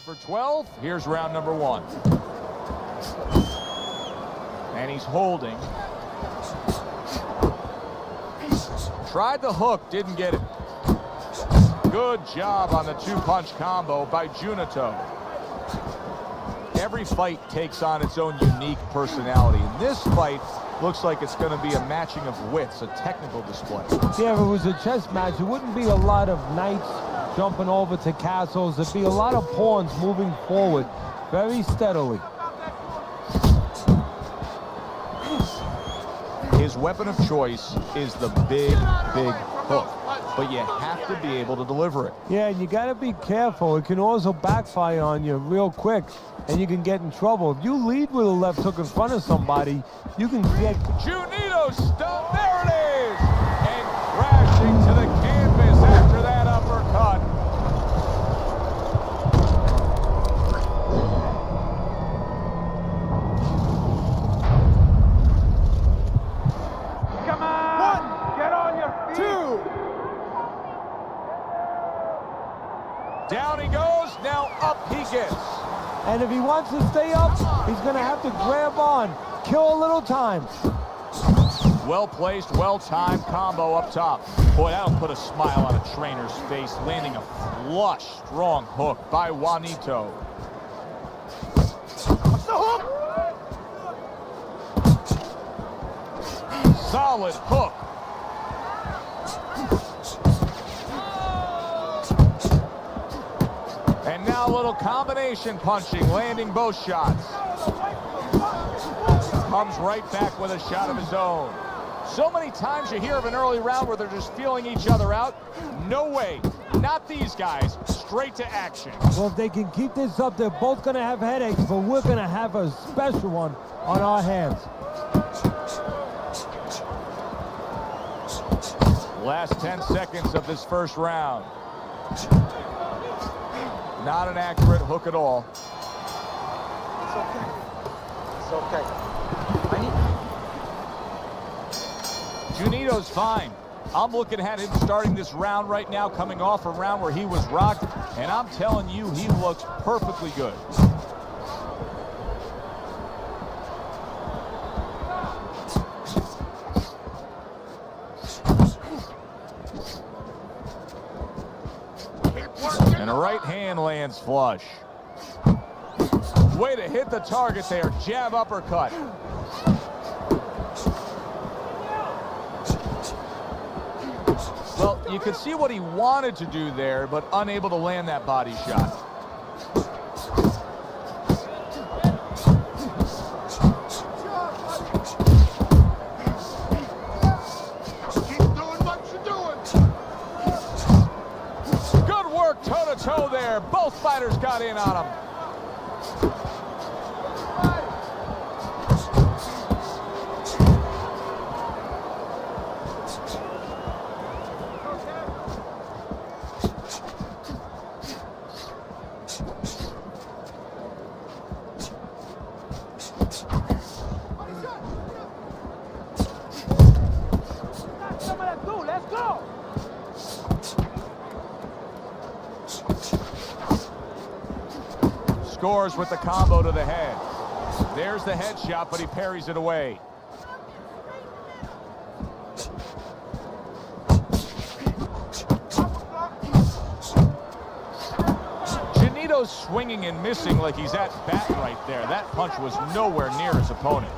for 12. Here's round number 1. And he's holding. Tried the hook, didn't get it. Good job on the 2-punch combo by Junito. Every fight takes on its own unique personality. And this fight looks like it's going to be a matching of wits, a technical display. Yeah, if it was a chess match, it wouldn't be a lot of knights jumping over to castles. It'd be a lot of pawns moving forward very steadily. His weapon of choice is the big hook, but you have to be able to deliver it. Yeah, and you got to be careful. It can also backfire on you real quick, and you can get in trouble. If you lead with a left hook in front of somebody, you can get... Junito stump, there it is! And crashing to the canvas after that uppercut. Come on! Get on your feet! 2. Down he goes, now up he gets. And if he wants to stay up, he's going to have to grab on, kill a little time. Well-placed, well-timed combo up top. Boy, that'll put a smile on a trainer's face, landing a flush, strong hook by Juanito. What's the hook? Solid hook. And now a little combination punching, landing both shots. Comes right back with a shot of his own. So many times you hear of an early round where they're just feeling each other out. No way. Not these guys. Straight to action. Well, if they can keep this up, they're both going to have headaches, but we're going to have a special one on our hands. Last 10 seconds of this first round. Not an accurate hook at all. It's okay. It's okay. Junito's fine. I'm looking at him starting this round right now, coming off a round where he was rocked, and I'm telling you, he looks perfectly good. And a right hand lands flush. Way to hit the target there. Jab uppercut. Well, you could see what he wanted to do there, but unable to land that body shot. Keep doing what you're doing. Good work toe-to-toe there. Both fighters got in on him. Let's go! Scores with the combo to the head. There's the headshot, but he parries it away. Junito's swinging and missing like he's at bat right there. That punch was nowhere near his opponent.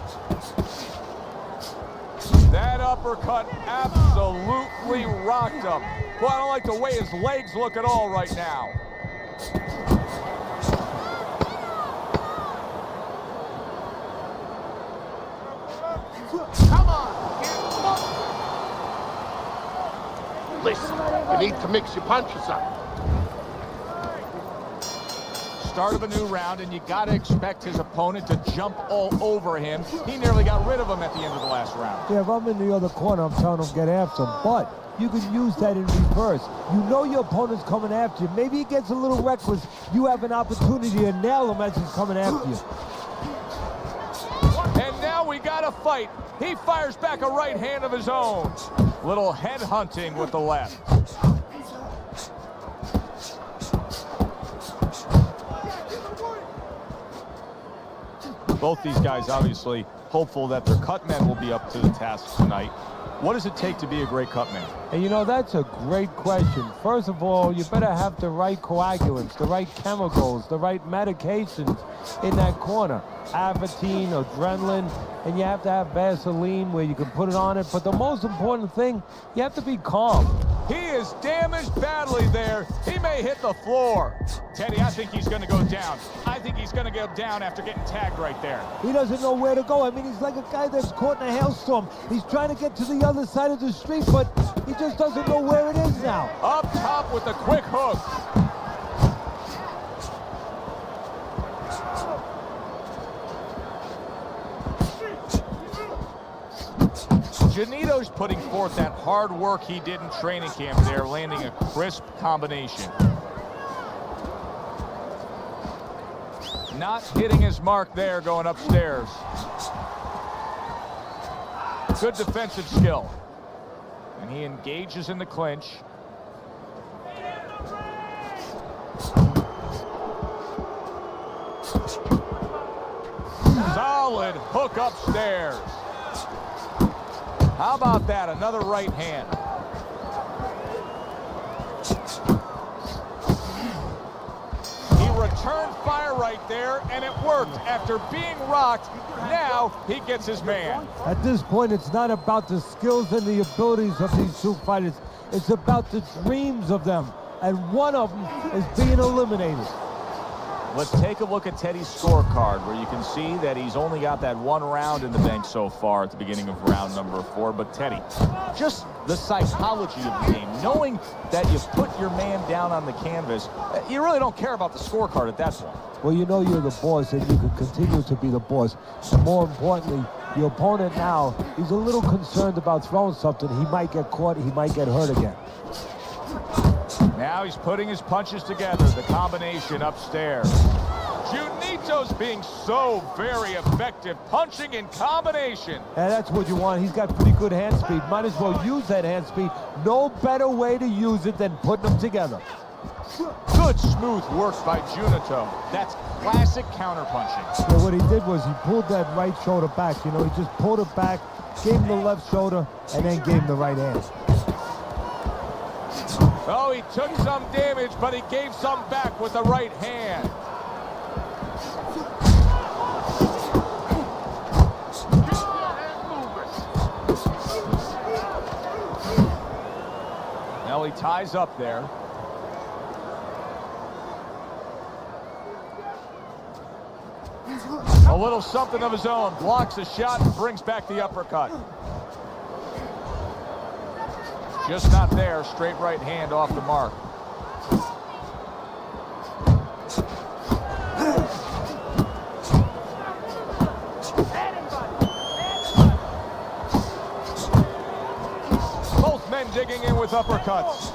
That uppercut absolutely rocked him. Well, I don't like the way his legs look at all right now. Come on! Listen, you need to mix your punches up. Start of a new round, and you got to expect his opponent to jump all over him. He nearly got rid of him at the end of the last round. Yeah, if I'm in the other corner, I'm telling him get after him. But you can use that in reverse. You know your opponent's coming after you. Maybe he gets a little reckless. You have an opportunity to nail him as he's coming after you. And now we got a fight. He fires back a right hand of his own. Little head hunting with the left. Both these guys obviously hopeful that their cut men will be up to the task tonight. What does it take to be a great cut man? And you know, that's a great question. First of all, you better have the right coagulants, the right chemicals, the right medications in that corner. Avatine, adrenaline, and you have to have Vaseline where you can put it on it. But the most important thing, you have to be calm. He is damaged badly there. He may hit the floor. Teddy, I think he's going to go down. I think he's going to go down after getting tagged right there. He doesn't know where to go. I mean, he's like a guy that's caught in a hailstorm. He's trying to get to the other side of the street, but he just doesn't know where it is now. Up top with the quick hook. Janito's putting forth that hard work he did in training camp there, landing a crisp combination. Not hitting his mark there, going upstairs. Good defensive skill. And he engages in the clinch. Solid hook upstairs. How about that? Another right hand. He returned fire right there, and it worked. After being rocked, now he gets his man. At this point, it's not about the skills and the abilities of these two fighters. It's about the dreams of them. And one of them is being eliminated. Let's take a look at Teddy's scorecard, where you can see that he's only got that one round in the bank so far at the beginning of round number 4. But Teddy, just the psychology of the game, knowing that you put your man down on the canvas, you really don't care about the scorecard at that point. Well, you know you're the boss, and you can continue to be the boss. And more importantly, your opponent now, he's a little concerned about throwing something. He might get caught, he might get hurt again. Now he's putting his punches together, the combination upstairs. Junito's being so very effective, punching in combination. And that's what you want. He's got pretty good hand speed. Might as well use that hand speed. No better way to use it than putting them together. Good smooth work by Junito. That's classic counterpunching. Yeah, what he did was he pulled that right shoulder back. You know, he just pulled it back, gave him the left shoulder, and then gave him the right hand. Oh, he took some damage, but he gave some back with the right hand. Now he ties up there. A little something of his own. Blocks a shot and brings back the uppercut. Just not there. Straight right hand off the mark. Both men digging in with uppercuts.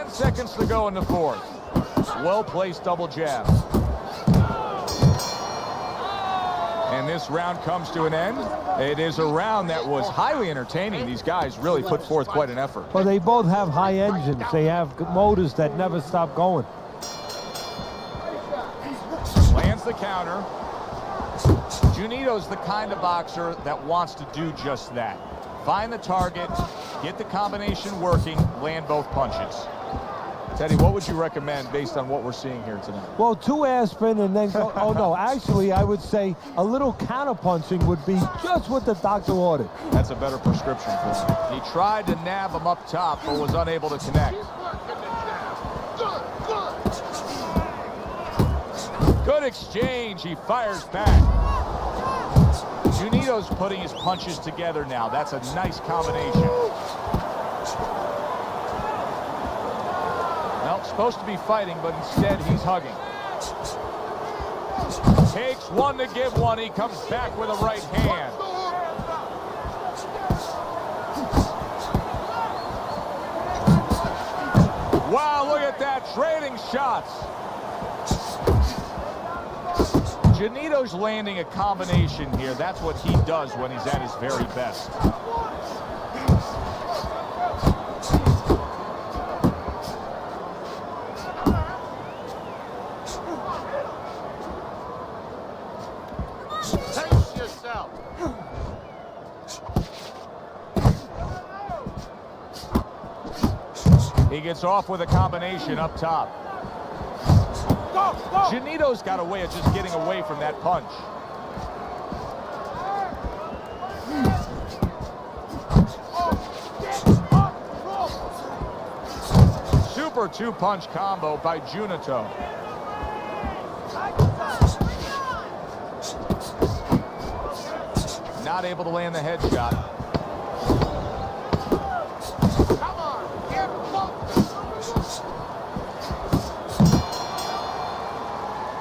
Seconds to go in the fourth. Well-placed double jab. And this round comes to an end. It is a round that was highly entertaining. These guys really put forth quite an effort. Well, they both have high engines. They have motors that never stop going. Lands the counter. Junito's the kind of boxer that wants to do just that. Find the target, get the combination working, land both punches. Teddy, what would you recommend based on what we're seeing here tonight? Well, 2 aspirin and then go. Oh, no, actually, I would say a little counterpunching would be just what the doctor ordered. That's a better prescription for him. He tried to nab him up top, but was unable to connect. Good exchange. He fires back. Junito's putting his punches together now. That's a nice combination. Well, supposed to be fighting, but instead he's hugging. Takes one to give one. He comes back with a right hand. Wow, look at that. Trading shots. Junito's landing a combination here. That's what he does when he's at his very best. He gets off with a combination up top. Janito's got a way of just getting away from that punch. Super two-punch combo by Junito. Not able to land the headshot.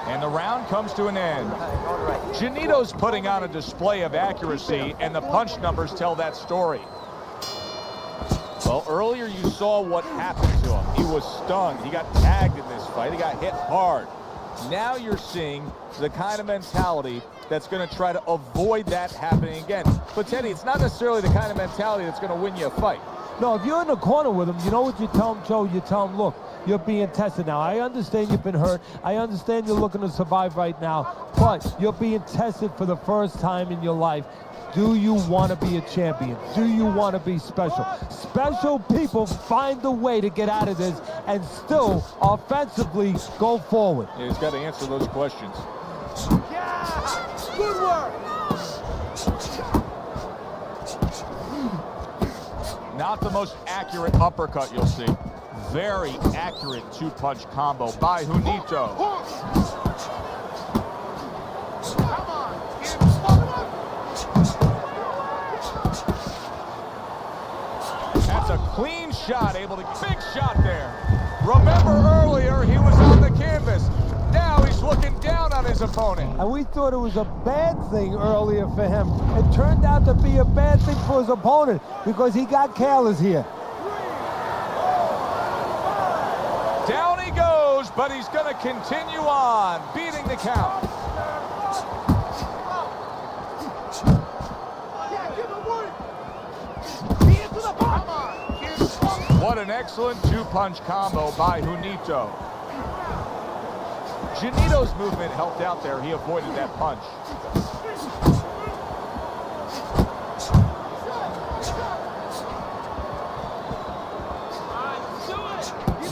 And the round comes to an end. Janito's putting on a display of accuracy, and the punch numbers tell that story. Well, earlier you saw what happened to him. He was stunned. He got tagged in this fight. He got hit hard. Now you're seeing the kind of mentality that's going to try to avoid that happening again. But, Teddy, it's not necessarily the kind of mentality that's going to win you a fight. No, if you're in the corner with him, you know what you tell him, Joe? You tell him, look, you're being tested now. I understand you've been hurt. I understand you're looking to survive right now. But you're being tested for the first time in your life. Do you want to be a champion? Do you want to be special? Special people find a way to get out of this and still offensively go forward. Yeah, he's got to answer those questions. Yeah! Good work! Not the most accurate uppercut you'll see. Very accurate two-punch combo by Junito. That's a clean shot, able to big shot there. Remember earlier he was on the canvas. Now he's looking down on his opponent. And we thought it was a bad thing earlier for him. It turned out to be a bad thing for his opponent because he got careless here. Down he goes, but he's going to continue on, beating the count. What an excellent two-punch combo by Junito. Janito's movement helped out there. He avoided that punch.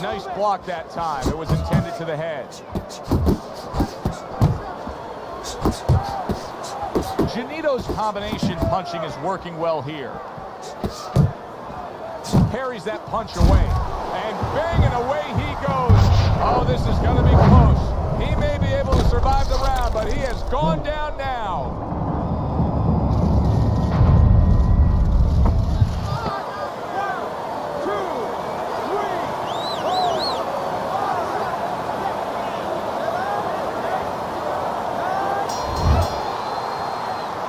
Nice block that time. It was intended to the head. Janito's combination punching is working well here. Parries that punch away. And banging away he goes. Oh, this is going to be close. He may be able to survive the round, but he has gone down now.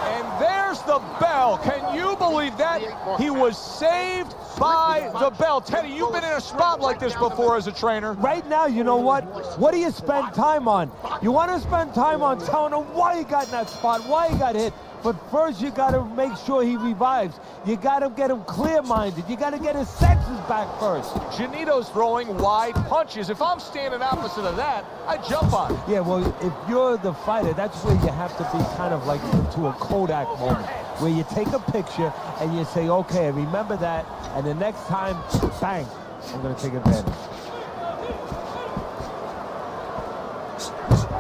And there's the bell. Can you believe that? He was saved by the bell. Teddy, you've been in a spot like this before as a trainer. Right now, you know what? What do you spend time on? You want to spend time on telling him why he got in that spot, why he got hit. But first, you got to make sure he revives. You got to get him clear-minded. You got to get his senses back first. Janito's throwing wide punches. If I'm standing opposite of that, I jump on it. Yeah, well, if you're the fighter, that's where you have to be kind of like into a Kodak moment, where you take a picture and you say, okay, remember that, and the next time, bang, I'm going to take advantage.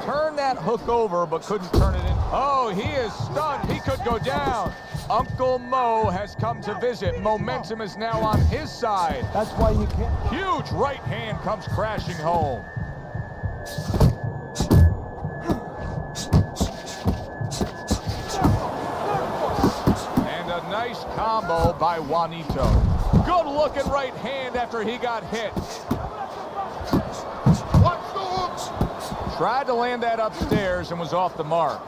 Turn that hook over, but couldn't turn it in. Oh, he is stunned. He could go down. Uncle Mo has come to visit. Momentum is now on his side. That's why you can't. Huge right hand comes crashing home. And a nice combo by Juanito. Good looking right hand after he got hit. Tried to land that upstairs and was off the mark.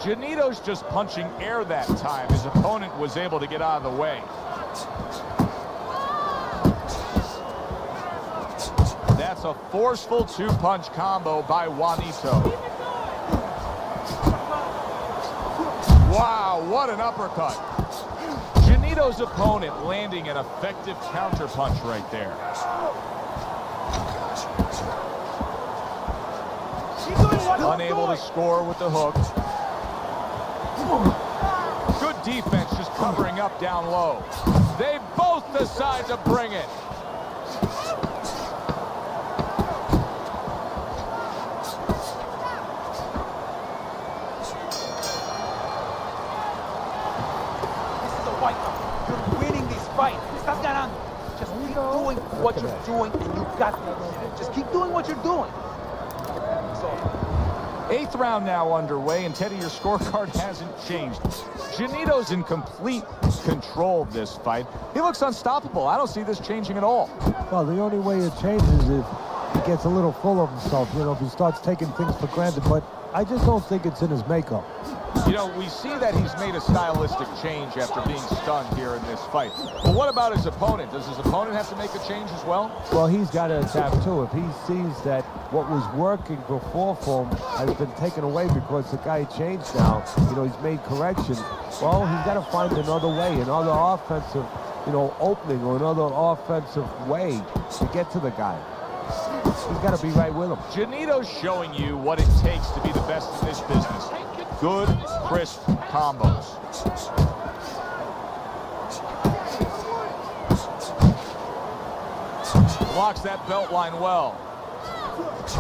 Janito's just punching air that time. His opponent was able to get out of the way. That's a forceful two-punch combo by Juanito. Wow, what an uppercut. Janito's opponent landing an effective counterpunch right there. Unable to score with the hook. Good defense just covering up down low. They both decide to bring it. You're winning this fight. Estás ganando. Just keep doing what you're doing, and you got this. Just keep doing what you're doing. Eighth round now underway, and Teddy, your scorecard hasn't changed. Janito's in complete control of this fight. He looks unstoppable. I don't see this changing at all. Well, the only way it changes is if he gets a little full of himself, you know, if he starts taking things for granted. But I just don't think it's in his makeup. You know, we see that he's made a stylistic change after being stunned here in this fight. But what about his opponent? Does his opponent have to make a change as well? Well, he's got to adapt too. If he sees that what was working before for him has been taken away because the guy changed now, you know, he's made corrections, well, he's got to find another way, another offensive, you know, opening or another offensive way to get to the guy. He's got to be right with him. Janito's showing you what it takes to be the best in this business. Good, crisp combos. Blocks that belt line well.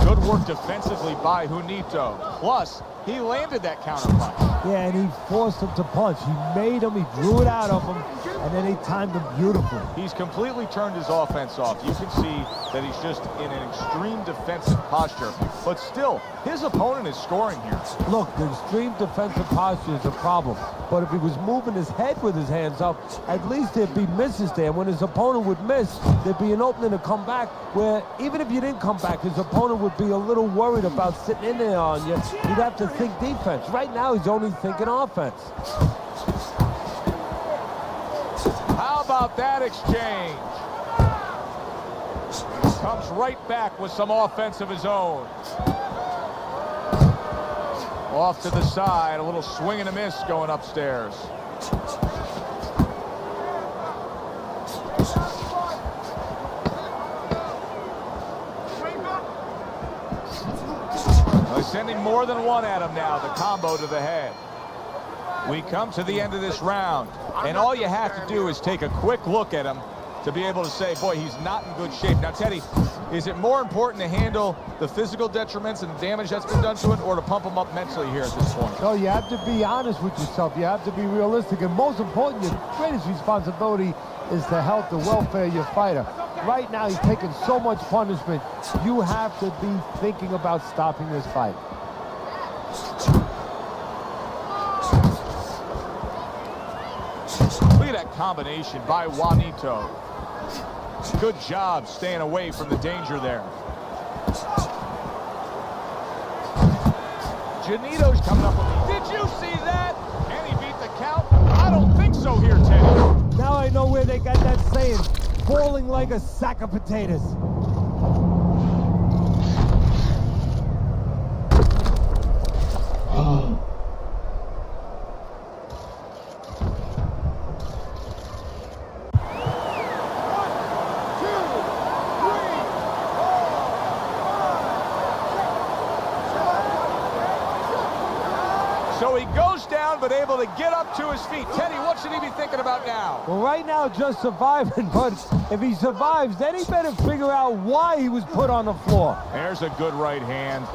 Good work defensively by Junito. Plus, he landed that counter punch. Yeah, and he forced him to punch. He made him, he drew it out of him, and then he timed him beautifully. He's completely turned his offense off. You can see that he's just in an extreme defensive posture. But still, his opponent is scoring here. Look, the extreme defensive posture is a problem. But if he was moving his head with his hands up, at least there'd be misses there. When his opponent would miss, there'd be an opening to come back where even if you didn't come back, his opponent would be a little worried about sitting in there on you. He'd have to think defense. Right now, he's only thinking offense. How about that exchange? Comes right back with some offense of his own. Off to the side, a little swing and a miss going upstairs. They're sending more than one at him now, the combo to the head. We come to the end of this round, and all you have to do is take a quick look at him to be able to say, boy, he's not in good shape. Now, Teddy, is it more important to handle the physical detriments and the damage that's been done to it, or to pump him up mentally here at this point? No, you have to be honest with yourself. You have to be realistic. And most important, your greatest responsibility is the health and welfare of your fighter. Right now, he's taking so much punishment. You have to be thinking about stopping this fight. Look at that combination by Juanito. Good job staying away from the danger there. Janito's coming up with me. Did you see that? Can he beat the count? I don't think so here, Teddy. Now I know where they got that saying, falling like a sack of potatoes. So he goes down, but able to get up to his feet. Teddy, what should he be thinking about now? Well, right now, just surviving, but if he survives, then he better figure out why he was put on the floor. There's a good right hand.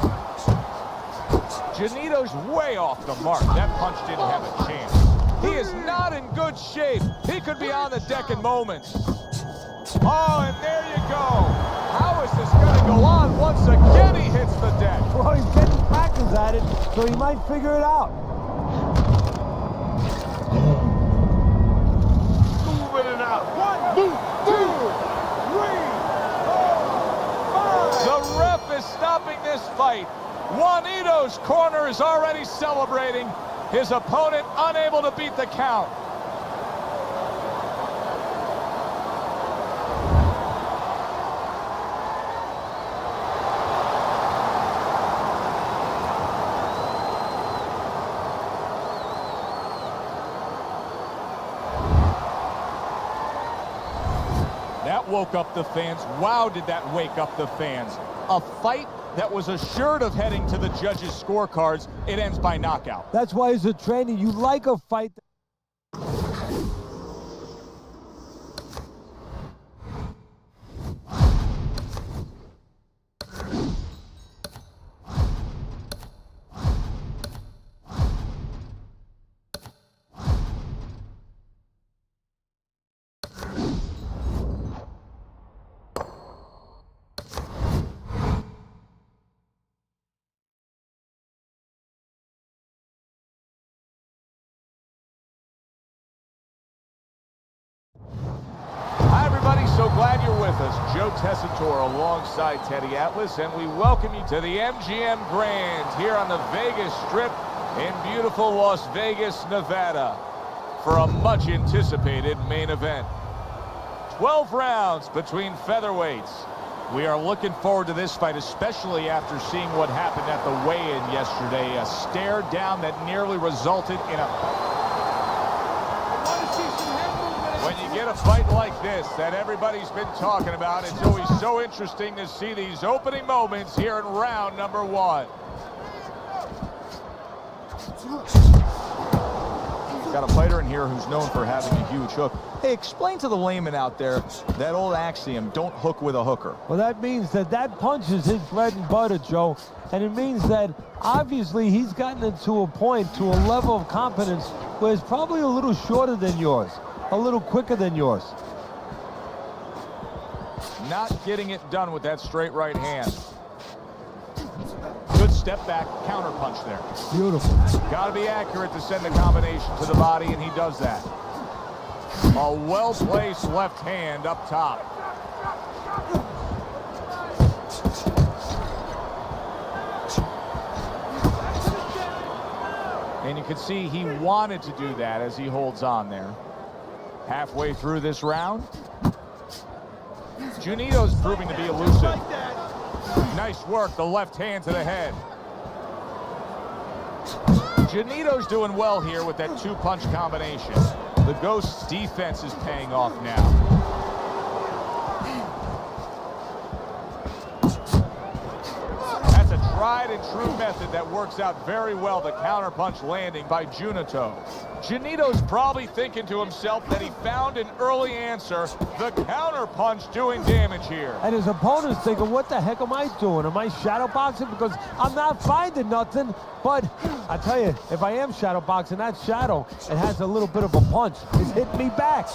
Janito's way off the mark. That punch didn't have a chance. He is not in good shape. He could be on the deck in moments. Oh, and there you go. How is this going to go on? Once again, he hits the deck. Well, he's getting practice at it, so he might figure it out. Move in and out. 1, 2, 3, 4, 5. The ref is stopping this fight. Juanito's corner is already celebrating. His opponent unable to beat the count. That woke up the fans. Wow, did that wake up the fans. A fight that was assured of heading to the judges' scorecards. It ends by knockout. That's why as a trainer, you like a fight. Hi, everybody. So glad you're with us. Joe Tessitore alongside Teddy Atlas, and we welcome you to the MGM Grand here on the Vegas Strip in beautiful Las Vegas, Nevada, for a much-anticipated main event. 12 rounds between featherweights. We are looking forward to this fight, especially after seeing what happened at the weigh-in yesterday. A stare down that nearly resulted in a... When you get a fight like this that everybody's been talking about, it's always so interesting to see these opening moments here in round number 1. Got a fighter in here who's known for having a huge hook. Hey, explain to the layman out there that old axiom, don't hook with a hooker. Well, that means that punch is his bread and butter, Joe. And it means that obviously he's gotten it to a point, to a level of competence where it's probably a little shorter than yours, a little quicker than yours. Not getting it done with that straight right hand. Good step back, counter punch there. Beautiful. Got to be accurate to send the combination to the body, and he does that. A well-placed left hand up top. And you can see he wanted to do that as he holds on there. Halfway through this round, Junito's proving to be elusive. Nice work, the left hand to the head. Junito's doing well here with that two-punch combination. The Ghost's defense is paying off now. That's a tried and true method that works out very well, the counterpunch landing by Junito. Junito's probably thinking to himself that he found an early answer, the counterpunch doing damage here. And his opponent's thinking, what the heck am I doing? Am I shadow boxing? Because I'm not finding nothing. But I tell you, if I am shadow boxing, that shadow, it has a little bit of a punch. It's hitting me back.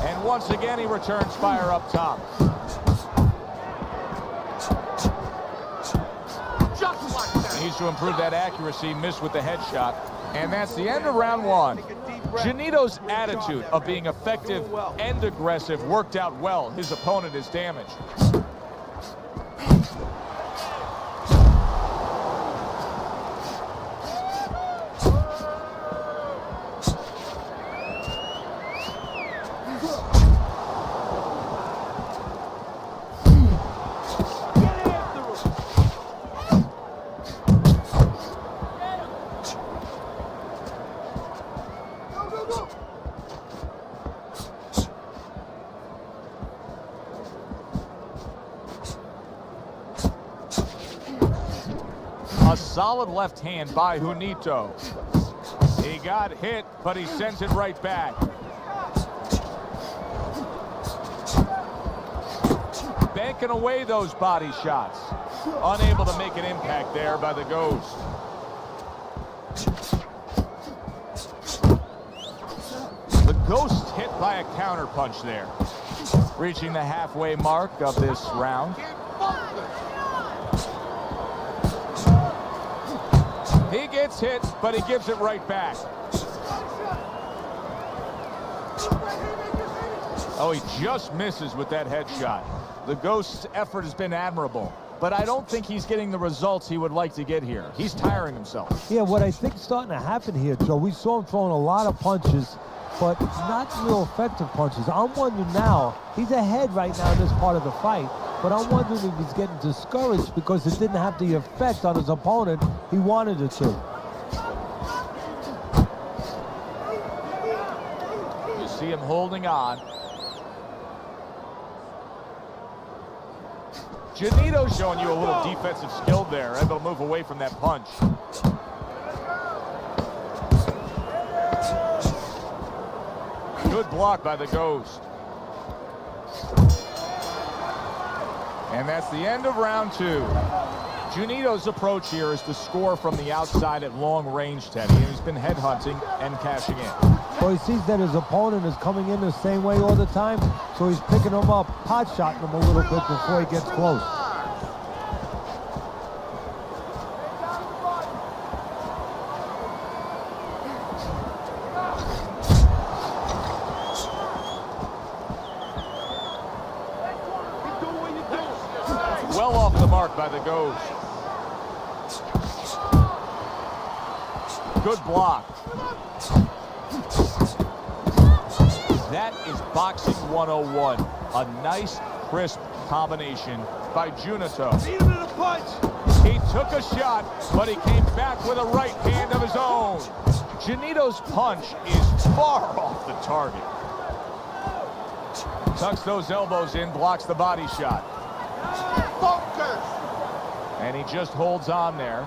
And once again, he returns fire up top. Needs to improve that accuracy, missed with the headshot. And that's the end of round 1. Junito's attitude of being effective and aggressive worked out well. His opponent is damaged. A solid left hand by Junito. He got hit, but he sends it right back. Banking away those body shots. Unable to make an impact there by the Ghost. The Ghost hit by a counter punch there. Reaching the halfway mark of this round. He gets hit, but he gives it right back. Oh, he just misses with that headshot. The Ghost's effort has been admirable, but I don't think he's getting the results he would like to get here. He's tiring himself. Yeah, what I think is starting to happen here, Joe, we saw him throwing a lot of punches, but not real effective punches. I'm wondering now, he's ahead right now in this part of the fight, but I'm wondering if he's getting discouraged because it didn't have the effect on his opponent he wanted it to. You see him holding on. Junito's showing you a little defensive skill there, able to move away from that punch. Good block by the Ghost. And that's the end of round 2. Junito's approach here is to score from the outside at long range, Teddy, and he's been headhunting and cashing in. Well, he sees that his opponent is coming in the same way all the time, so he's picking him up, pot-shotting him a little bit before he gets close. Well off the mark by the Ghost. Good block. That is boxing 101. A nice, crisp combination by Junito. He took a shot, but he came back with a right hand of his own. Junito's punch is far off the target. Tucks those elbows in, blocks the body shot. Focus! And he just holds on there.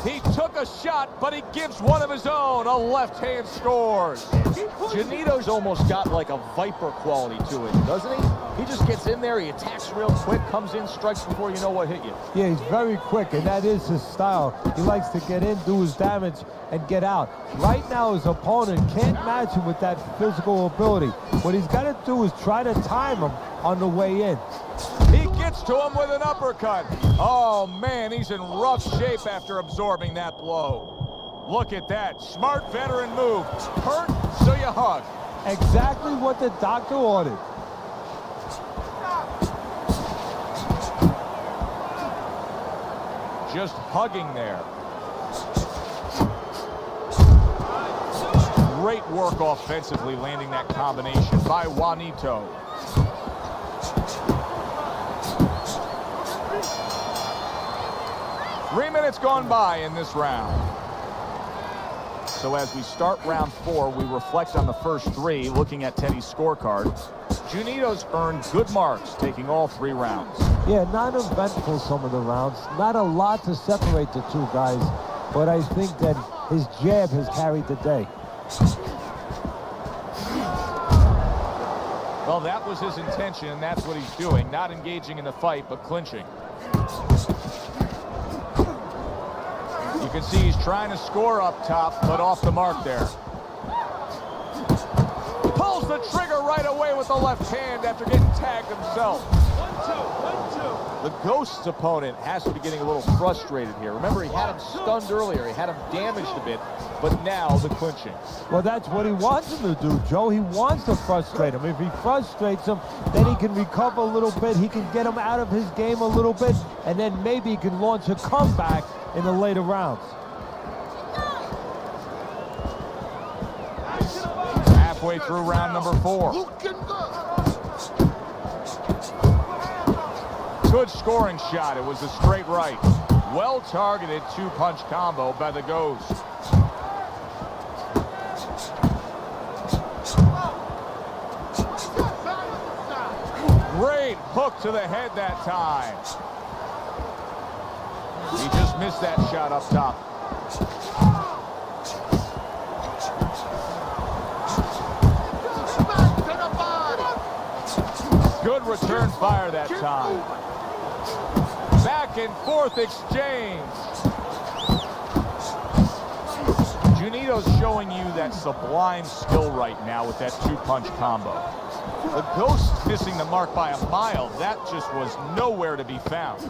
He took a shot, but he gives one of his own. A left hand scores. Junito's almost got like a Viper quality to it, doesn't he? He just gets in there, he attacks real quick, comes in, strikes before you know what hit you. Yeah, he's very quick, and that is his style. He likes to get in, do his damage, and get out. Right now, his opponent can't match him with that physical ability. What he's got to do is try to time him on the way in. He gets to him with an uppercut. Oh, man, he's in rough shape after absorbing that blow. Look at that. Smart veteran move. Hurt, so you hug. Exactly what the doctor ordered. Just hugging there. Great work offensively, landing that combination by Juanito. Three minutes gone by in this round. So as we start round 4, we reflect on the first 3, looking at Teddy's scorecard. Junito's earned good marks, taking all 3 rounds. Yeah, not eventful some of the rounds. Not a lot to separate the two guys, but I think that his jab has carried the day. Well, that was his intention, and that's what he's doing. Not engaging in the fight, but clinching. You can see he's trying to score up top, but off the mark there. Pulls the trigger right away with the left hand after getting tagged himself. 1-2. The Ghost's opponent has to be getting a little frustrated here. Remember, he had him stunned earlier. He had him damaged a bit, but now the clinching. Well, that's what he wants him to do, Joe. He wants to frustrate him. If he frustrates him, then he can recover a little bit. He can get him out of his game a little bit, and then maybe he can launch a comeback in the later rounds. Halfway through round number 4. Good scoring shot. It was a straight right. Well-targeted 2-punch combo by the Ghost. Great hook to the head that time. He just missed that shot up top. Good return fire that time. Back and forth exchange. Junito's showing you that sublime skill right now with that 2-punch combo. The Ghost missing the mark by a mile. That just was nowhere to be found.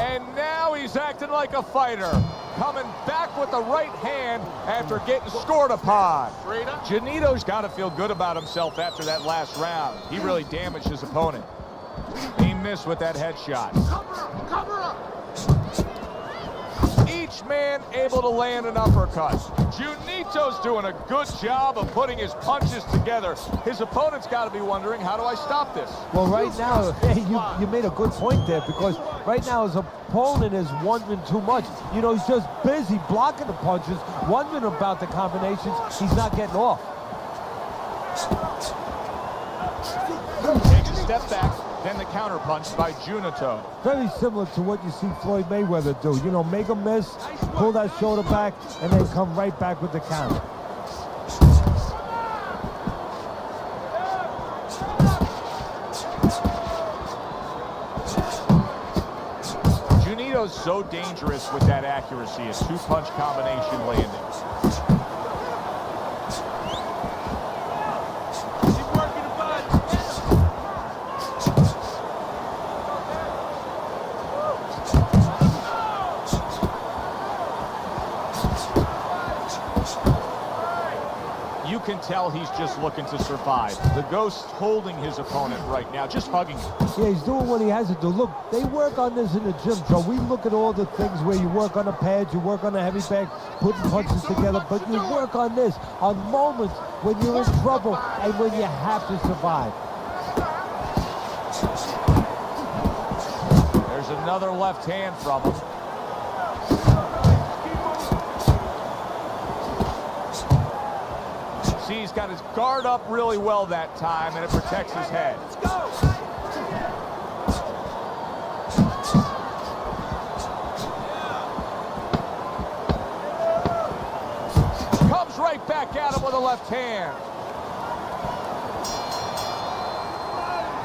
And now he's acting like a fighter. Coming back with the right hand after getting scored upon. Junito's got to feel good about himself after that last round. He really damaged his opponent. He missed with that headshot. Cover up. Each man able to land an uppercut. Junito's doing a good job of putting his punches together. His opponent's got to be wondering, how do I stop this? Well, right now, you made a good point there, because right now his opponent is wondering too much. You know, he's just busy blocking the punches, wondering about the combinations. He's not getting off. Takes a step back, then the counterpunch by Junito. Very similar to what you see Floyd Mayweather do. You know, make a miss, pull that shoulder back, and then come right back with the counter. Junito's so dangerous with that accuracy. A two-punch combination landing. You can tell he's just looking to survive. The Ghost holding his opponent right now, just hugging him. Yeah, he's doing what he has to do. Look, they work on this in the gym, Joe. We look at all the things where you work on the pads, you work on the heavy bag, putting punches together, but you work on this on moments when you're in trouble and when you have to survive. There's another left hand from him. He's got his guard up really well that time, and it protects his head. Let's go. Comes right back at him with a left hand.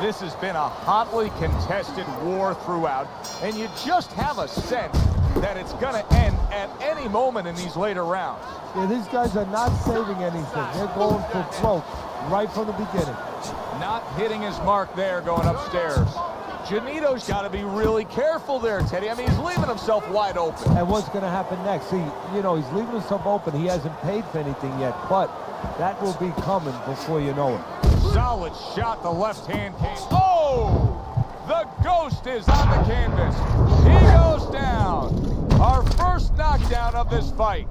This has been a hotly contested war throughout, and you just have a sense that it's going to end at any moment in these later rounds. Yeah, these guys are not saving anything. They're going for broke right from the beginning. Not hitting his mark there going upstairs. Junito's got to be really careful there, Teddy. I mean, he's leaving himself wide open. And what's going to happen next? See, you know, he's leaving himself open. He hasn't paid for anything yet, but that will be coming before you know it. Solid shot. The left hand came. Oh! The Ghost is on the canvas. He goes down. Our first knockdown of this fight.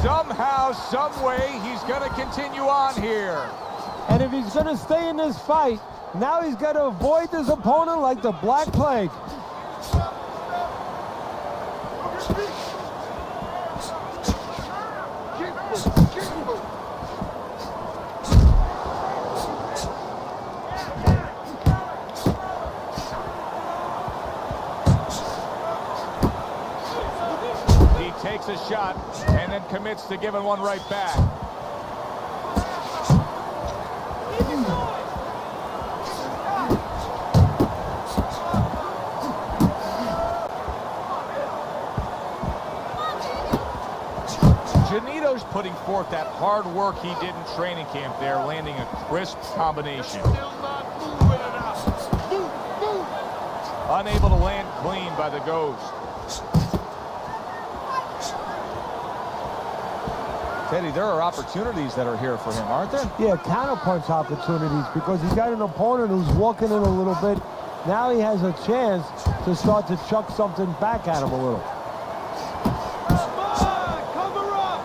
Somehow, some way, he's going to continue on here. And if he's going to stay in this fight, now he's got to avoid his opponent like the Black Plague. He takes a shot and then commits to giving one right back. Junito's putting forth that hard work he did in training camp there, landing a crisp combination. Unable to land clean by the Ghost. Teddy, there are opportunities that are here for him, aren't there? Yeah, counterpunch opportunities, because he's got an opponent who's walking in a little bit. Now he has a chance to start to chuck something back at him a little. Cover up!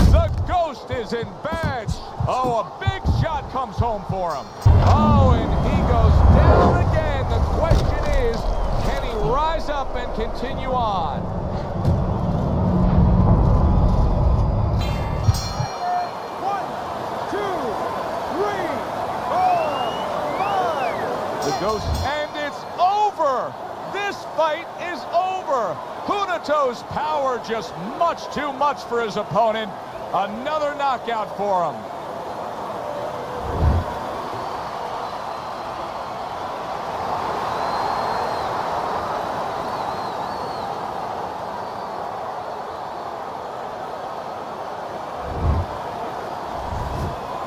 The Ghost is in bad. Oh, a big shot comes home for him. Oh, and he goes down again. The question is, can he rise up and continue on? One, two, three, 4, 5. The Ghost, and it's over. This fight is over. Junito's power just much too much for his opponent. Another knockout for him.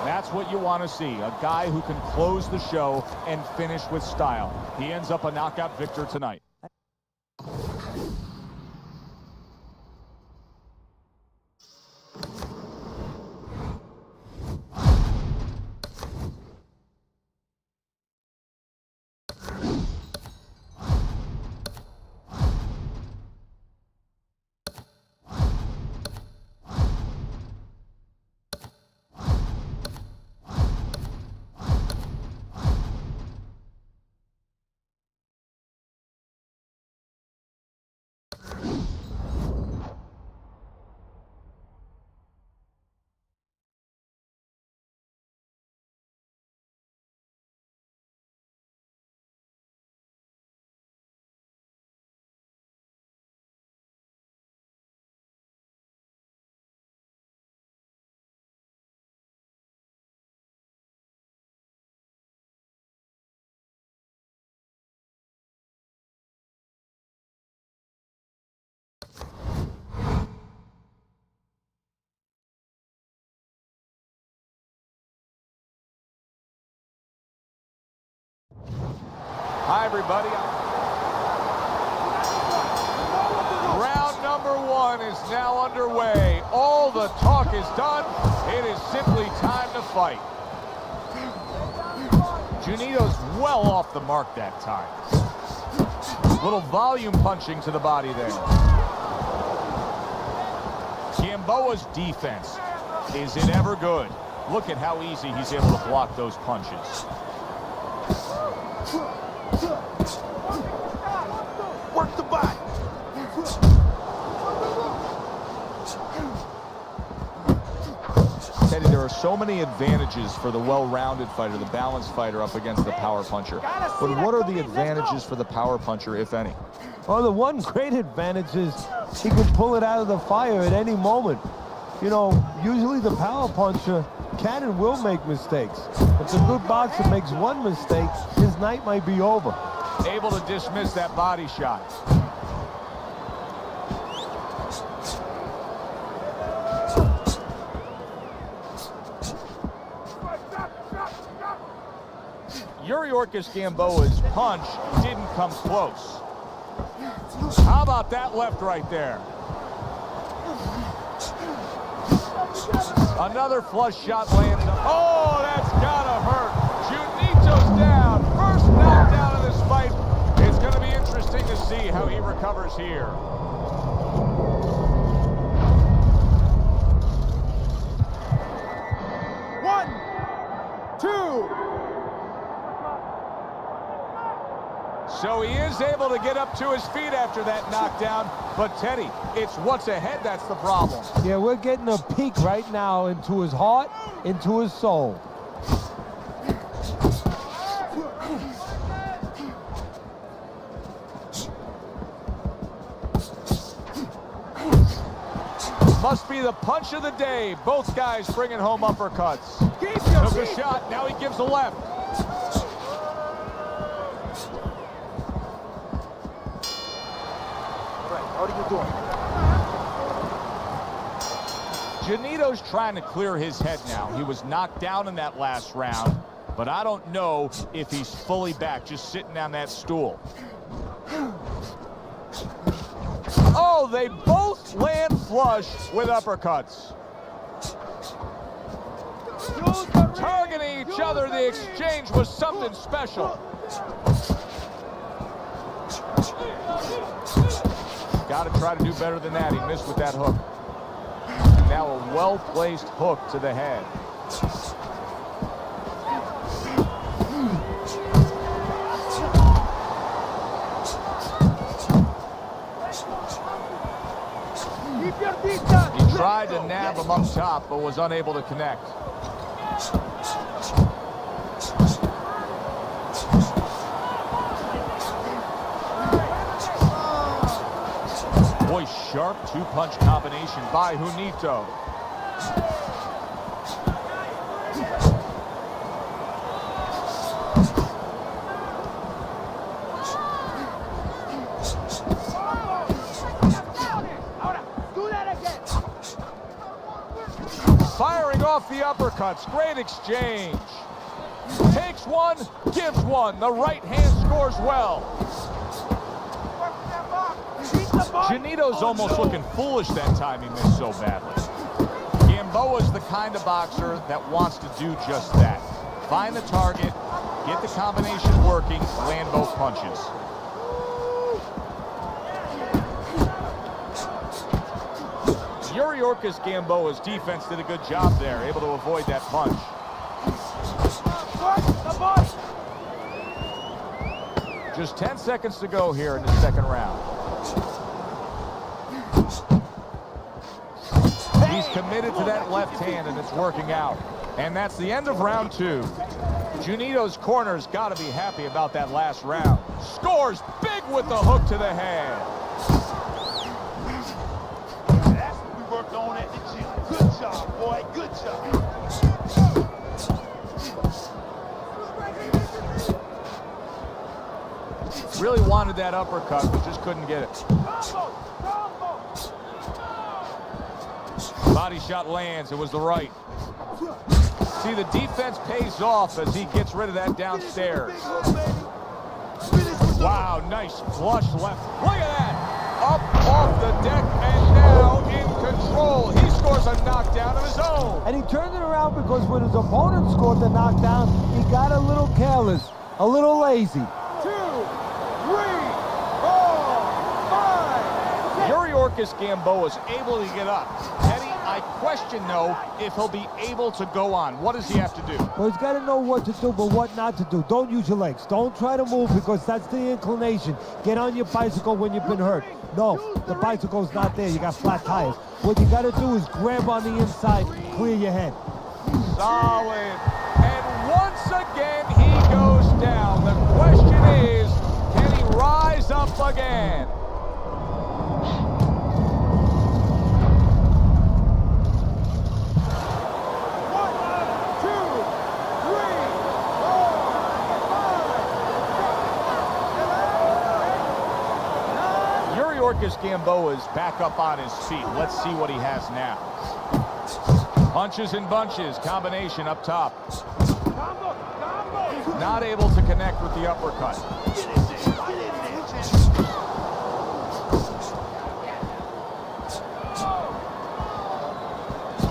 That's what you want to see, a guy who can close the show and finish with style. He ends up a knockout victor tonight. Hi, everybody. Round number 1 is now underway. All the talk is done. It is simply time to fight. Junito's well off the mark that time. Little volume punching to the body there. Gamboa's defense, is it ever good? Look at how easy he's able to block those punches. Work the body. Teddy, there are so many advantages for the well-rounded fighter, the balanced fighter up against the power puncher. But what are the advantages for the power puncher, if any? Well, the one great advantage is he can pull it out of the fire at any moment. You know, usually the power puncher can and will make mistakes. If the good boxer makes one mistake, his night might be over. Able to dismiss that body shot. Yuriorkis Gamboa's punch didn't come close. How about that left right there? Another flush shot lands. Oh, that's gotta hurt. Junito's down. First knockdown of this fight. It's going to be interesting to see how he recovers here. One, two. So he is able to get up to his feet after that knockdown. But Teddy, it's what's ahead that's the problem. Yeah, we're getting a peek right now into his heart, into his soul. Must be the punch of the day. Both guys bringing home uppercuts. Took a shot, now he gives a left. What are you doing? Junito's trying to clear his head now. He was knocked down in that last round, but I don't know if he's fully back, just sitting on that stool. Oh, they both land flush with uppercuts. Targeting each other, the exchange was something special. Got to try to do better than that. He missed with that hook. And now a well-placed hook to the head. He tried to nab him up top, but was unable to connect. Boy, sharp two-punch combination by Junito. Firing off the uppercuts. Great exchange. Takes one, gives one. The right hand scores well. Junito's almost looking foolish that time he missed so badly. Gamboa's the kind of boxer that wants to do just that. Find the target, get the combination working, land both punches. Yuriorkis Gamboa's defense did a good job there, able to avoid that punch. Just 10 seconds to go here in the second round. He's committed to that left hand, and it's working out. And that's the end of round 2. Junito's corner's got to be happy about that last round. Scores big with the hook to the head. That's what we worked on at the gym. Good job, boy. Good job. Really wanted that uppercut, but just couldn't get it. Body shot lands. It was the right. See, the defense pays off as he gets rid of that downstairs. Wow, nice flush left. Look at that. Up off the deck and now in control. He scores a knockdown of his own. And he turned it around because when his opponent scored the knockdown, he got a little careless, a little lazy. 2, 3, 4, 5, 6. Yuriorkis Gamboa is able to get up. Teddy, I question, though, if he'll be able to go on. What does he have to do? Well, he's got to know what to do, but what not to do. Don't use your legs. Don't try to move because that's the inclination. Get on your bicycle when you've been hurt. No, the bicycle's not there. You got flat tires. What you got to do is grab on the inside, clear your head. Solid. And once again, he goes down. The question is, can he rise up again? Yuriorkis Gamboa is back up on his feet. Let's see what he has now. Punches and bunches, combination up top. Not able to connect with the uppercut.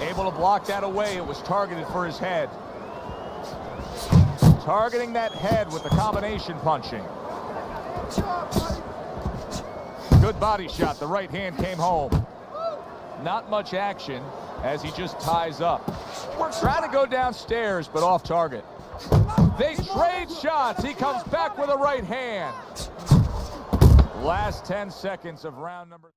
Able to block that away. It was targeted for his head. Targeting that head with the combination punching. Good body shot. The right hand came home. Not much action as he just ties up. We're trying to go downstairs, but off target. They trade shots. He comes back with a right hand. Last 10 seconds of round number.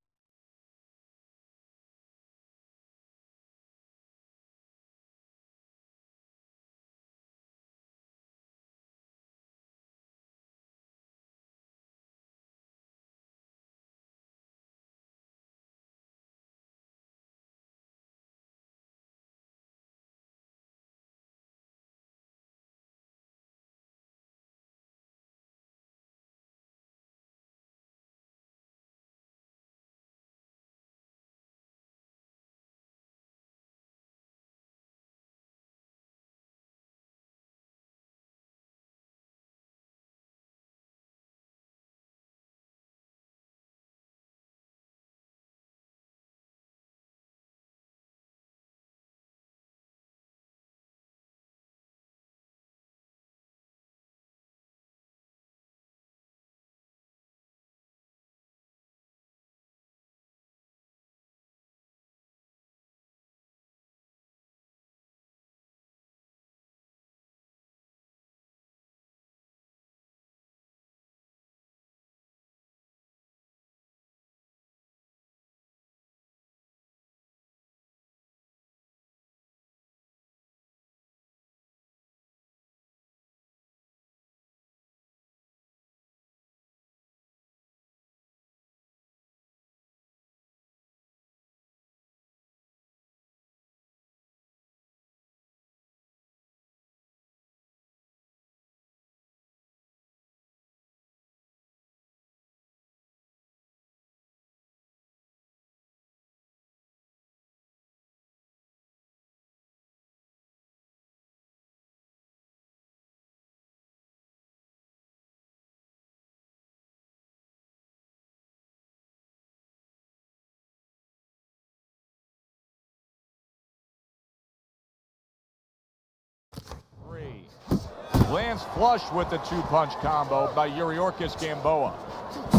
Lands flush with the two-punch combo by Yuriorkis Gamboa.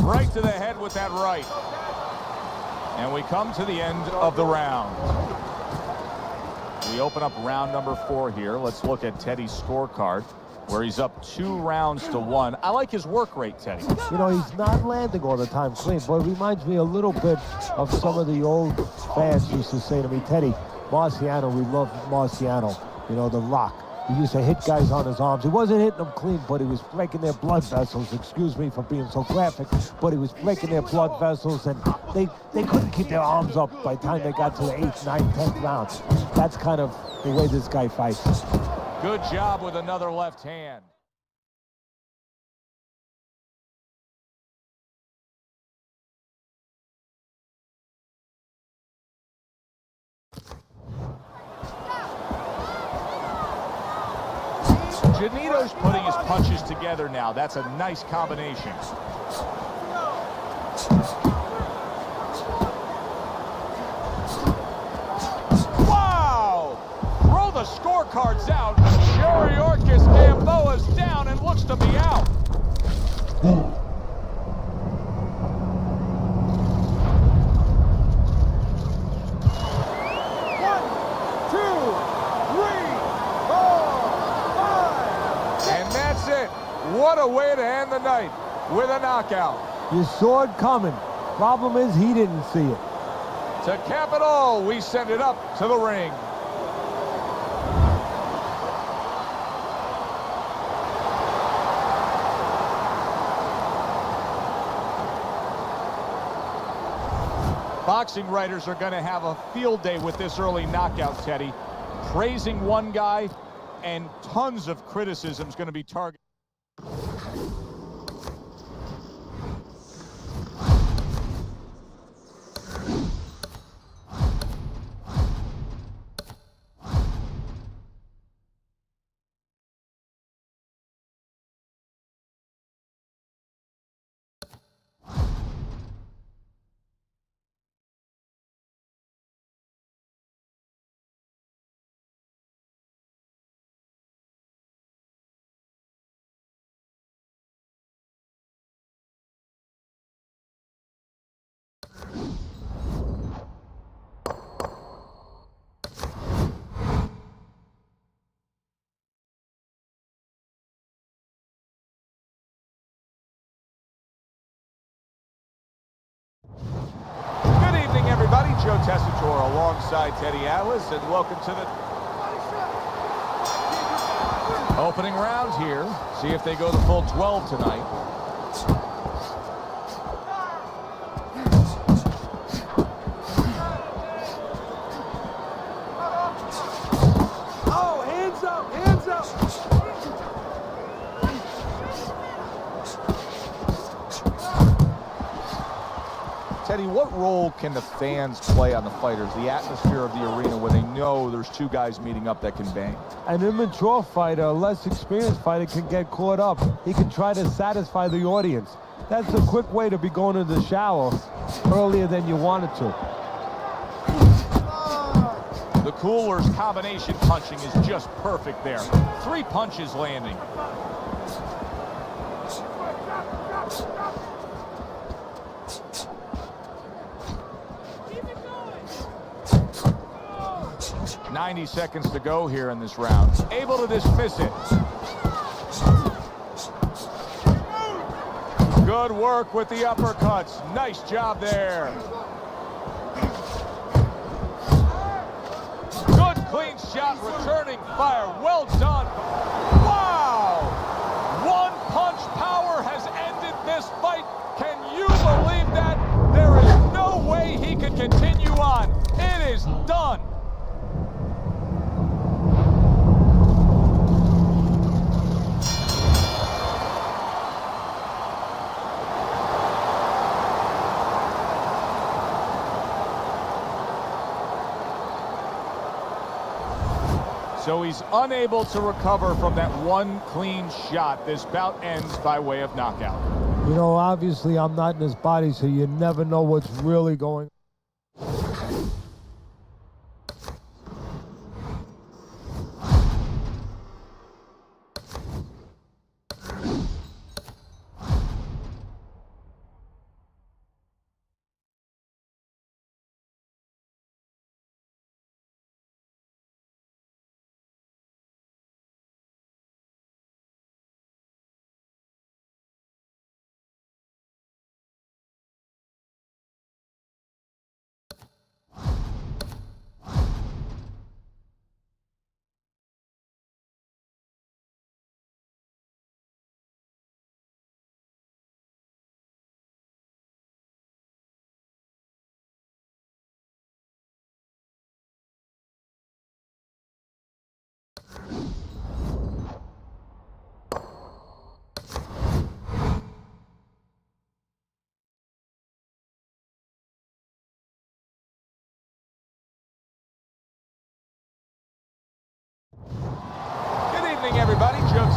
Right to the head with that right. And we come to the end of the round. We open up round number 4 here. Let's look at Teddy's scorecard, where he's up 2 rounds to 1. I like his work rate, Teddy. You know, he's not landing all the time clean, but it reminds me a little bit of some of the old fans used to say to me, Teddy, Marciano, we love Marciano, you know, the Rock. He used to hit guys on his arms. He wasn't hitting them clean, but he was breaking their blood vessels. Excuse me for being so graphic, but he was breaking their blood vessels, and they couldn't keep their arms up by the time they got to the 8th, 9th, 10th rounds. That's kind of the way this guy fights. Good job with another left hand. Janito's putting his punches together now. That's a nice combination. Wow! Throw the scorecards out. Shuriorkis Gamboa's down and looks to be out. What a way to end the night with a knockout. You saw it coming. Problem is he didn't see it. To cap it all, we send it up to the ring. Boxing writers are going to have a field day with this early knockout, Teddy. Praising one guy and tons of criticism is going to be targeted. Everybody, Joe Tessitore alongside Teddy Atlas, and welcome to the opening round here. See if they go the full 12 tonight. Oh, hands up, hands up. Teddy, what role can the fans play on the fighters, the atmosphere of the arena when they know there's two guys meeting up that can bang? An immature fighter, a less experienced fighter can get caught up. He can try to satisfy the audience. That's a quick way to be going to the shower earlier than you wanted to. The Cooler's combination punching is just perfect there. 3 punches landing. Keep it going. 90 seconds to go here in this round. Able to dismiss it. Good work with the uppercuts. Nice job there. Good clean shot, returning fire. Well done. Wow! One punch power has ended this fight. Can you believe that? There is no way he can continue on. It is done. So he's unable to recover from that one clean shot. This bout ends by way of knockout. You know, obviously I'm not in his body, so you never know what's really going on.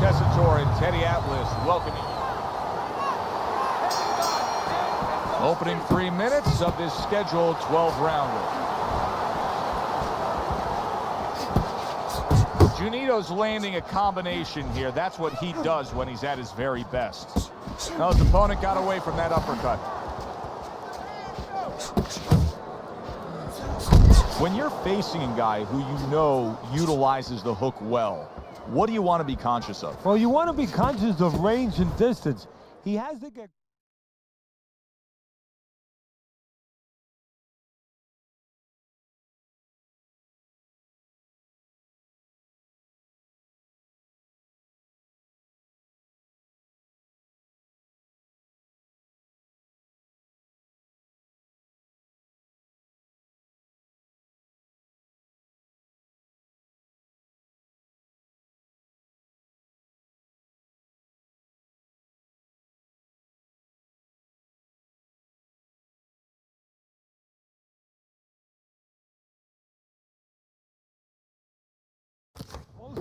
Tessitore and Teddy Atlas welcoming you. Opening 3 minutes of this scheduled 12-rounder. Junito's landing a combination here. That's what he does when he's at his very best. Now his opponent got away from that uppercut. When you're facing a guy who you know utilizes the hook well, what do you want to be conscious of? Well, you want to be conscious of range and distance. He has to get...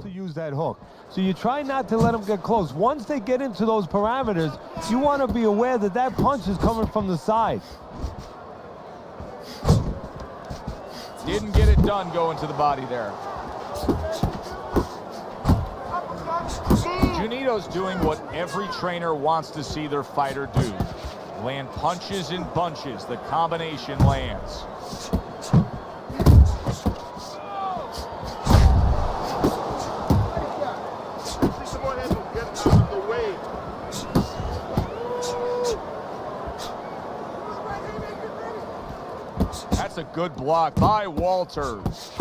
to use that hook. So you try not to let them get close. Once they get into those parameters, you want to be aware that that punch is coming from the side. Didn't get it done going to the body there. Junito's doing what every trainer wants to see their fighter do. Land punches in bunches. The combination lands. That's a good block by Walters.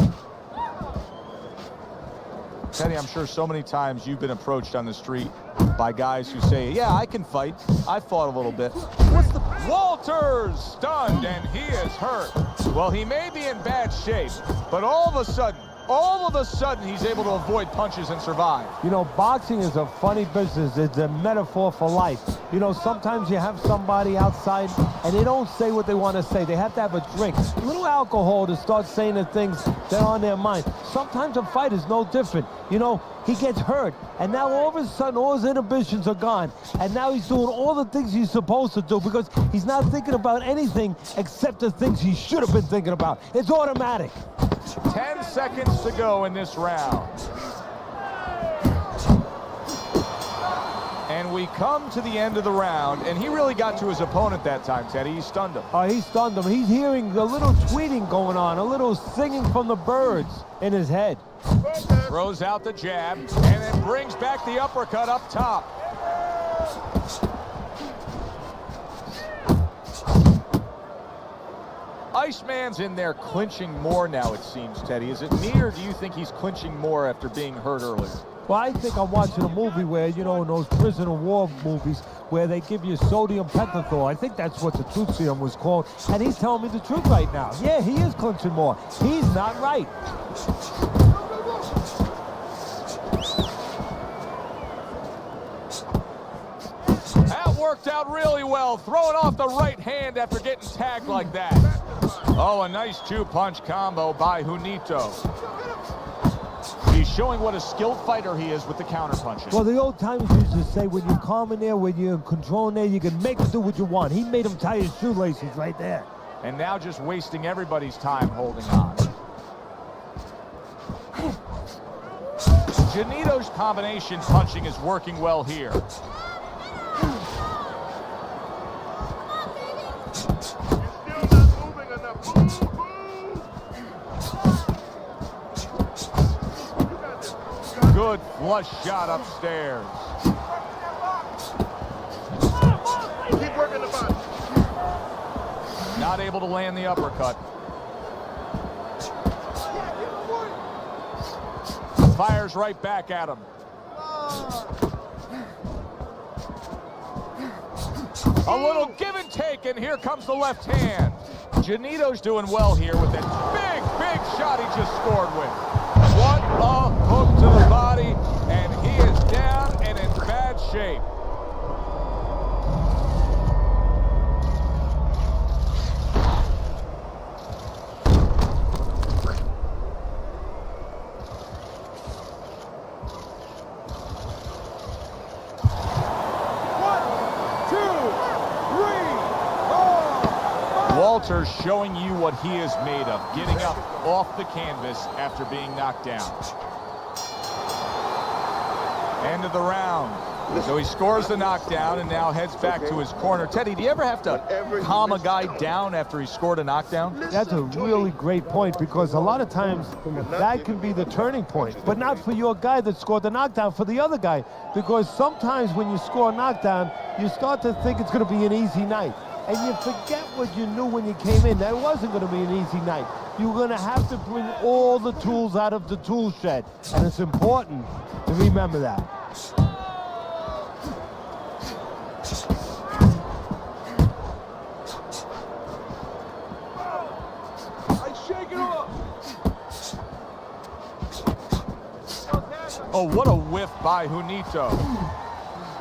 Teddy, I'm sure so many times you've been approached on the street by guys who say, yeah, I can fight. I fought a little bit. What's the... Walters stunned, and he is hurt. Well, he may be in bad shape, but all of a sudden, he's able to avoid punches and survive. You know, boxing is a funny business. It's a metaphor for life. You know, sometimes you have somebody outside and they don't say what they want to say. They have to have a drink, a little alcohol to start saying the things that are on their mind. Sometimes a fight is no different. You know, he gets hurt, and now all of a sudden all his inhibitions are gone, and now he's doing all the things he's supposed to do because he's not thinking about anything except the things he should have been thinking about. It's automatic. 10 seconds to go in this round. And we come to the end of the round, and he really got to his opponent that time, Teddy. He stunned him. He stunned him. He's hearing a little tweeting going on, a little singing from the birds in his head. Throws out the jab, and then brings back the uppercut up top. Iceman's in there clinching more now, it seems, Teddy. Is it me, or do you think he's clinching more after being hurt earlier? Well, I think I'm watching a movie where, you know, in those prisoner war movies where they give you sodium pentothal. I think that's what the truth serum was called. And he's telling me the truth right now. Yeah, he is clinching more. He's not right. That worked out really well, throwing off the right hand after getting tagged like that. Oh, a nice two-punch combo by Junito. He's showing what a skilled fighter he is with the counter-punches. Well, the old timers used to say, when you're calm in there, when you're in control in there, you can make him do what you want. He made him tie his shoelaces right there. And now just wasting everybody's time holding on. Junito's combination punching is working well here. Good flush shot upstairs. Keep working the body. Not able to land the uppercut. Fires right back at him. A little give and take, and here comes the left hand. Junito's doing well here with that big shot he just scored with. What a hook to the body, and he is down and in bad shape. Walters showing you what he is made of, getting up off the canvas after being knocked down. End of the round. So he scores the knockdown and now heads back to his corner. Teddy, do you ever have to calm a guy down after he scored a knockdown? That's a really great point, because a lot of times that can be the turning point, but not for your guy that scored the knockdown, for the other guy, because sometimes when you score a knockdown, you start to think it's going to be an easy night, and you forget what you knew when you came in, that it wasn't going to be an easy night. You're going to have to bring all the tools out of the tool shed, and it's important to remember that. Oh, what a whiff by Junito.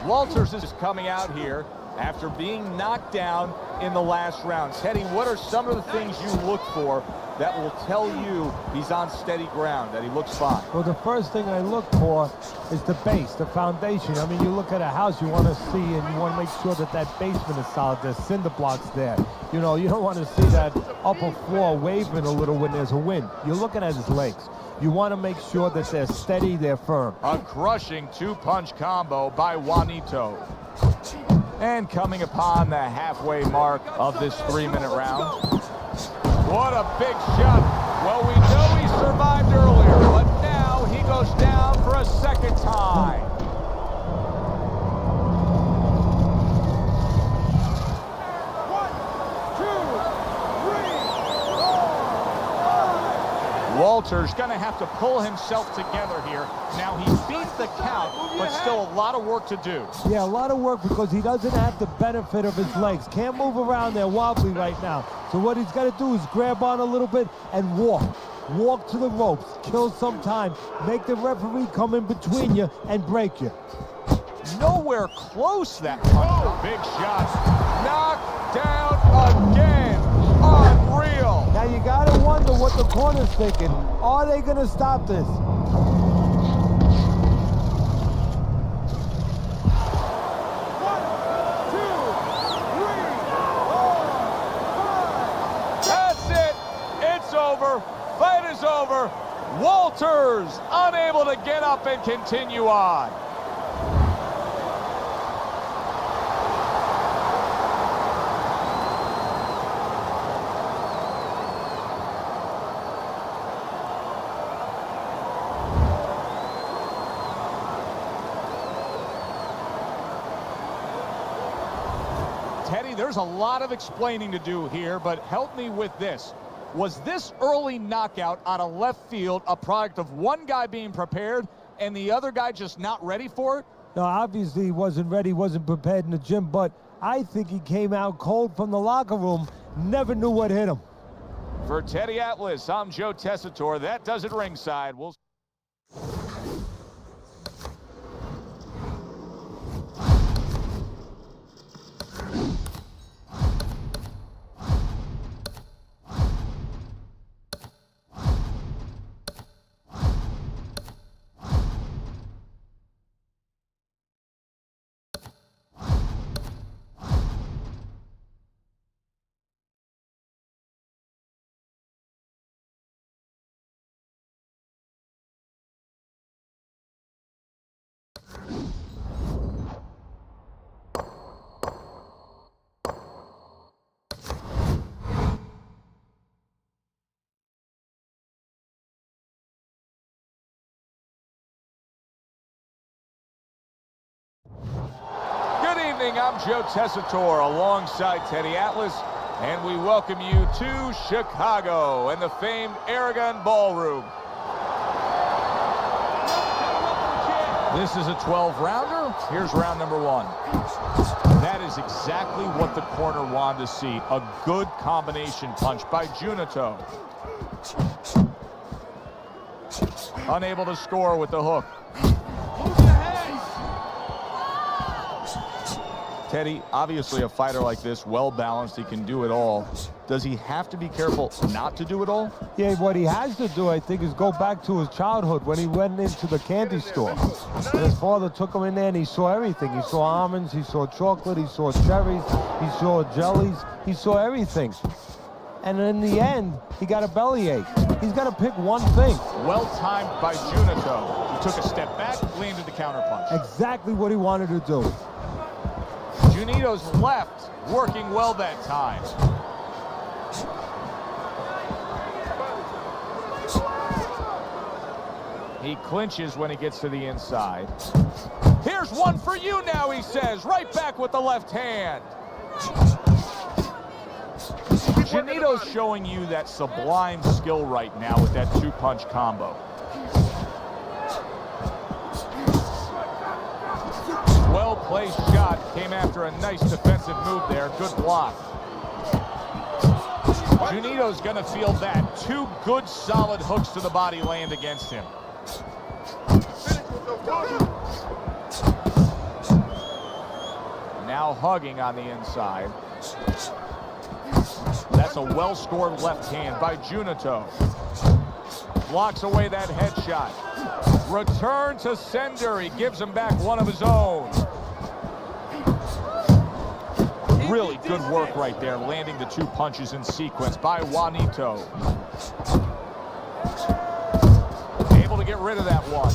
Walters is coming out here after being knocked down in the last round. Teddy, what are some of the things you look for that will tell you he's on steady ground, that he looks fine? Well, the first thing I look for is the base, the foundation. I mean, you look at a house, you want to see, and you want to make sure that that basement is solid. There's cinder blocks there. You know, you don't want to see that upper floor waving a little when there's a wind. You're looking at his legs. You want to make sure that they're steady, they're firm. A crushing two-punch combo by Juanito. And coming upon the halfway mark of this 3-minute round. What a big shot. Well, we know he survived earlier, but now he goes down for a second time. Walters going to have to pull himself together here. Now, he beat the count, but still a lot of work to do. Yeah, a lot of work, because he doesn't have the benefit of his legs. Can't move around there wobbly right now. So what he's got to do is grab on a little bit and walk. Walk to the ropes, kill some time, make the referee come in between you and break you. Nowhere close, that punch. Big shot. Knocked down again. Unreal. Now you got to wonder what the corner's thinking. Are they going to stop this? That's it. It's over. Fight is over. Walters unable to get up and continue on. Teddy, there's a lot of explaining to do here, but help me with this. Was this early knockout out of left field a product of one guy being prepared and the other guy just not ready for it? No, obviously he wasn't ready, wasn't prepared in the gym, but I think he came out cold from the locker room, never knew what hit him. For Teddy Atlas, I'm Joe Tessitore. That does it ringside. We'll I'm Joe Tessitore alongside Teddy Atlas, and we welcome you to Chicago and the famed Aragon Ballroom. This is a 12-rounder. Here's round number 1. That is exactly what the corner wanted to see. A good combination punch by Junito. Unable to score with the hook. Teddy, obviously a fighter like this, well-balanced, he can do it all. Does he have to be careful not to do it all? Yeah, what he has to do, I think, is go back to his childhood when he went into the candy store. And his father took him in there and he saw everything. He saw almonds, he saw chocolate, he saw cherries, he saw jellies, he saw everything. And in the end, he got a bellyache. He's got to pick one thing. Well timed by Junito. He took a step back, landed the counterpunch. Exactly what he wanted to do. Junito's left working well that time. He clinches when he gets to the inside. Here's one for you now, he says. Right back with the left hand. Junito's showing you that sublime skill right now with that two-punch combo. Well-placed shot. Came after a nice defensive move there. Good block. Junito's going to feel that. Two good, solid hooks to the body land against him. Now hugging on the inside. That's a well-scored left hand by Junito. Blocks away that headshot. Return to sender. He gives him back one of his own. Really good work right there, landing the two punches in sequence by Juanito. Able to get rid of that one.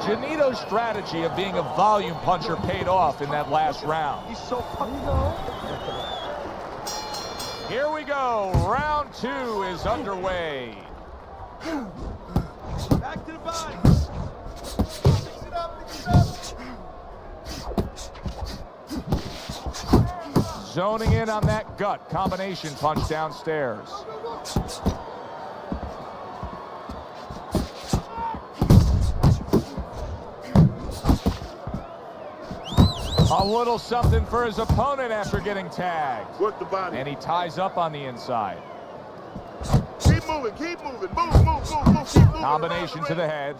Junito's strategy of being a volume puncher paid off in that last round. He's so Here we go. Round 2 is underway. back to the body. Mix it up, mix it up. Zoning in on that gut combination punch downstairs. A little something for his opponent after getting tagged. Work the body. And he ties up on the inside. Keep moving, keep moving. Move, move, move, move. Keep moving. Combination to the head.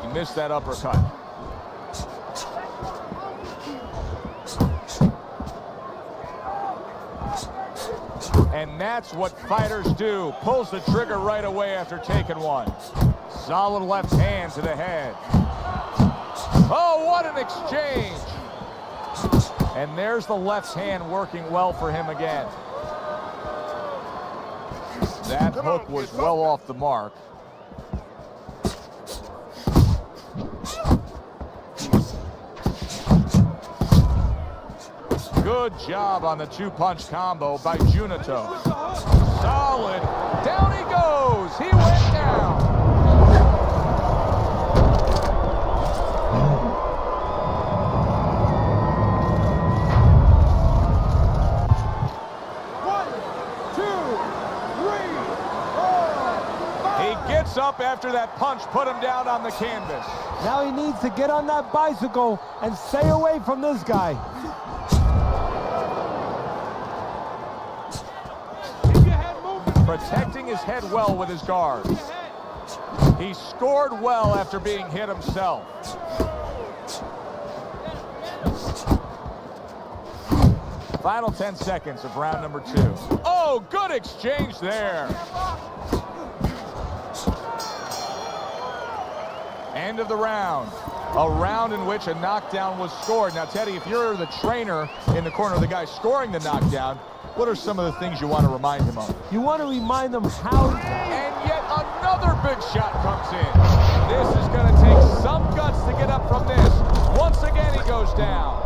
He missed that uppercut. And that's what fighters do. Pulls the trigger right away after taking one. Solid left hand to the head. Oh, what an exchange. And there's the left hand working well for him again. That hook was well off the mark. Good job on the two-punch combo by Junito. Solid. Down he goes. He went down. He gets up after that punch put him down on the canvas. Now he needs to get on that bicycle and stay away from this guy. Protecting his head well with his guard. He scored well after being hit himself. Final 10 seconds of round number 2. Oh, good exchange there. End of the round. A round in which a knockdown was scored. Now, Teddy, if you're the trainer in the corner of the guy scoring the knockdown, what are some of the things you want to remind him of? You want to remind them how... And yet another big shot comes in. This is going to take some guts to get up from this. Once again, he goes down.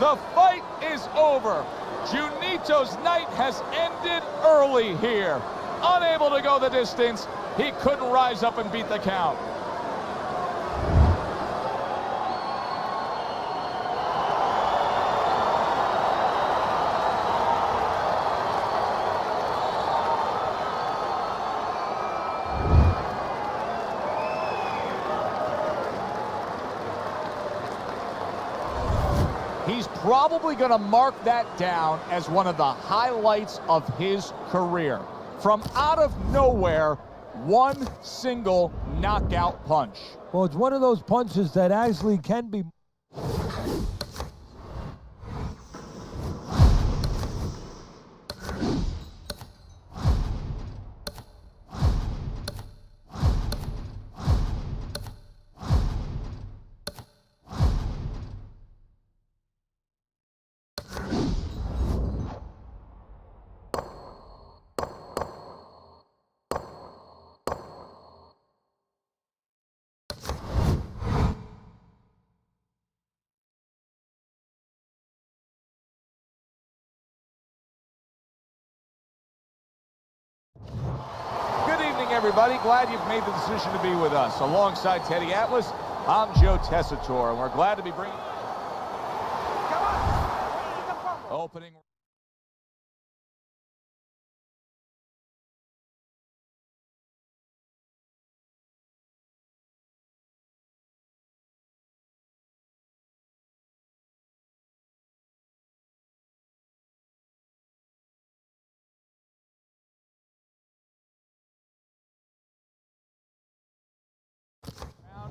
The fight is over. Junito's night has ended early here. Unable to go the distance, he couldn't rise up and beat the count. He's probably going to mark that down as one of the highlights of his career. From out of nowhere, one single knockout punch. Well, it's one of those punches that actually can be... Good evening, everybody. Glad you've made the decision to be with us. Alongside Teddy Atlas, I'm Joe Tessitore, and we're glad to be bringing... Opening...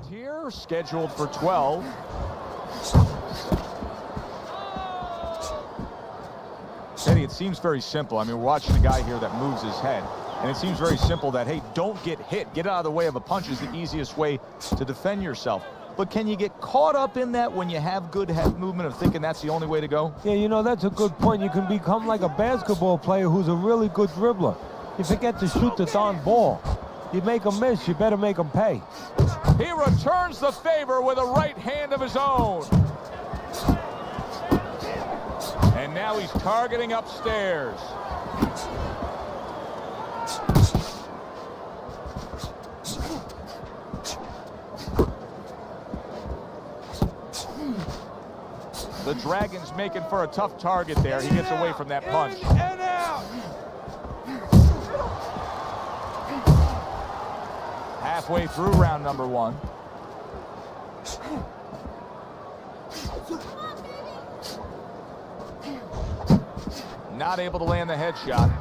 here, scheduled for 12. Teddy, it seems very simple. I mean, we're watching a guy here that moves his head, and it seems very simple that, hey, don't get hit. Get out of the way of a punch is the easiest way to defend yourself. But can you get caught up in that when you have good head movement of thinking that's the only way to go? Yeah, you know, that's a good point. You can become like a basketball player who's a really good dribbler. You forget to shoot the darn ball. You make them miss, you better make them pay. He returns the favor with a right hand of his own. And now he's targeting upstairs. The Dragon's making for a tough target there. He gets away from that punch. And out. Halfway through round number 1. Not able to land the headshot.